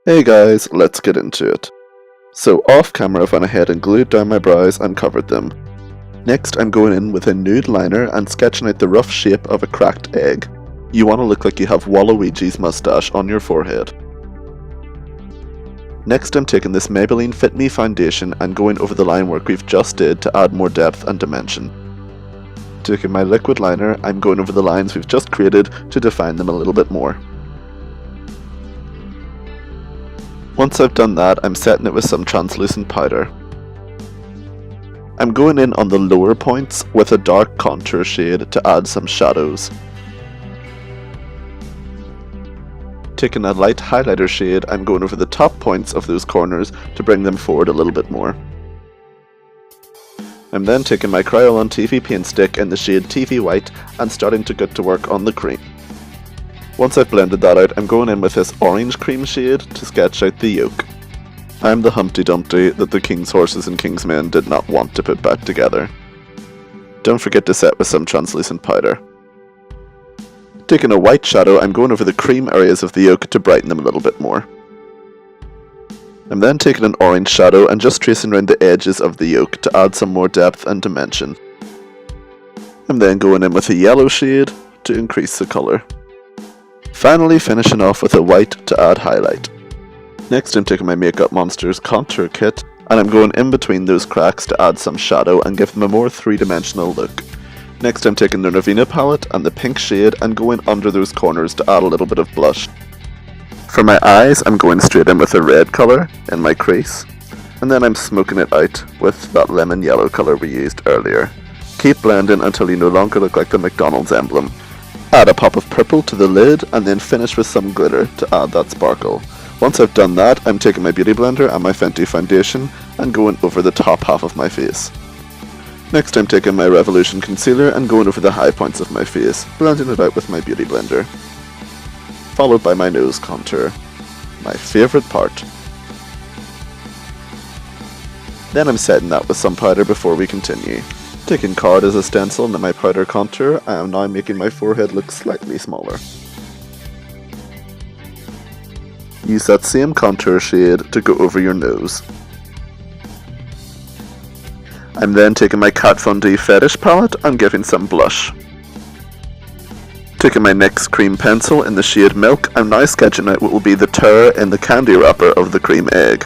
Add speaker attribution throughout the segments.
Speaker 1: Hey guys, let's get into it. So off camera I went ahead and glued down my brows and covered them. Next I'm going in with a nude liner and sketching out the rough shape of a cracked egg. You want to look like you have Waluigi's mustache on your forehead. Next I'm taking this Maybelline Fit Me foundation and going over the line work we've just did to add more depth and dimension. Taking my liquid liner, I'm going over the lines we've just created to define them a little bit more. Once I've done that, I'm setting it with some translucent powder. I'm going in on the lower points with a dark contour shade to add some shadows. Taking a light highlighter shade, I'm going over the top points of those corners to bring them forward a little bit more. I'm then taking my Crayon TV paint stick in the shade TV White and starting to get to work on the cream. Once I've blended that out, I'm going in with this orange cream shade to sketch out the yolk. I'm the Humpty Dumpty that the King's horses and King's men did not want to put back together. Don't forget to set with some translucent powder. Taking a white shadow, I'm going over the cream areas of the yolk to brighten them a little bit more. I'm then taking an orange shadow and just tracing around the edges of the yolk to add some more depth and dimension. I'm then going in with a yellow shade to increase the colour. Finally finishing off with a white to add highlight. Next I'm taking my Makeup Monster's contour kit and I'm going in between those cracks to add some shadow and give them a more three-dimensional look. Next I'm taking the Nirvana palette and the pink shade and going under those corners to add a little bit of blush. For my eyes I'm going straight in with a red colour in my crease and then I'm smoking it out with that lemon yellow colour we used earlier. Keep blending until you no longer look like the McDonald's emblem. Add a pop of purple to the lid and then finish with some glitter to add that sparkle. Once I've done that, I'm taking my beauty blender and my Fenty foundation and going over the top half of my face. Next I'm taking my Revolution concealer and going over the high points of my face, blending it out with my beauty blender. Followed by my nose contour, my favourite part. Then I'm setting that with some powder before we continue. Taking card as a stencil into my powder contour, I am now making my forehead look slightly smaller. Use that same contour shade to go over your nose. I'm then taking my Kat Von D Fetish palette and giving some blush. Taking my NYX cream pencil in the shade Milk, I'm now sketching out what will be the tear in the candy wrapper of the cream egg.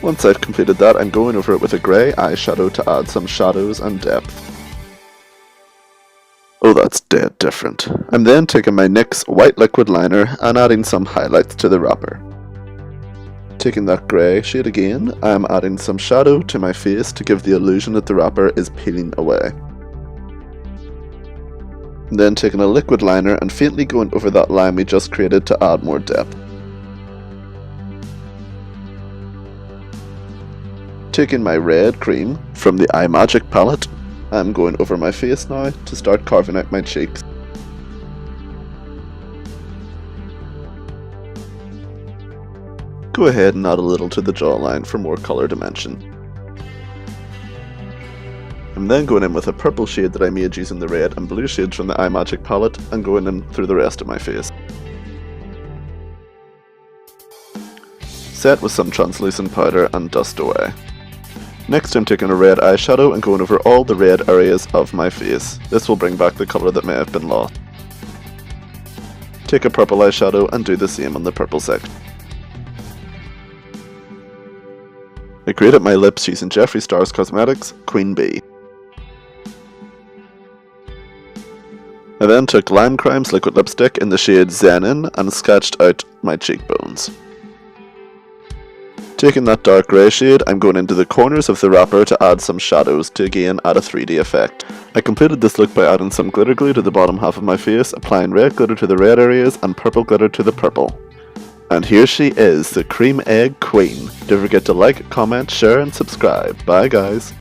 Speaker 1: Once I've completed that, I'm going over it with a grey eyeshadow to add some shadows and depth. Oh, that's dead different. I'm then taking my NYX white liquid liner and adding some highlights to the wrapper. Taking that grey shade again, I'm adding some shadow to my face to give the illusion that the wrapper is peeling away. Then taking a liquid liner and faintly going over that line we just created to add more depth. Taking my red cream from the Eye Magic palette, I'm going over my face now to start carving out my cheeks. Go ahead and add a little to the jawline for more colour dimension. I'm then going in with a purple shade that I made using the red and blue shades from the Eye Magic palette and going in through the rest of my face. Set with some translucent powder and dust away. Next I'm taking a red eyeshadow and going over all the red areas of my face. This will bring back the colour that may have been lost. Take a purple eyeshadow and do the same on the purple section. I created my lips using Jeffree Star's Cosmetics Queen Bee. I then took Lime Crime's liquid lipstick in the shade Zenin and sketched out my cheekbones. Taking that dark grey shade, I'm going into the corners of the wrapper to add some shadows to again add a 3D effect. I completed this look by adding some glitter glue to the bottom half of my face, applying red glitter to the red areas and purple glitter to the purple. And here she is, the Cream Egg Queen. Don't forget to like, comment, share and subscribe. Bye guys.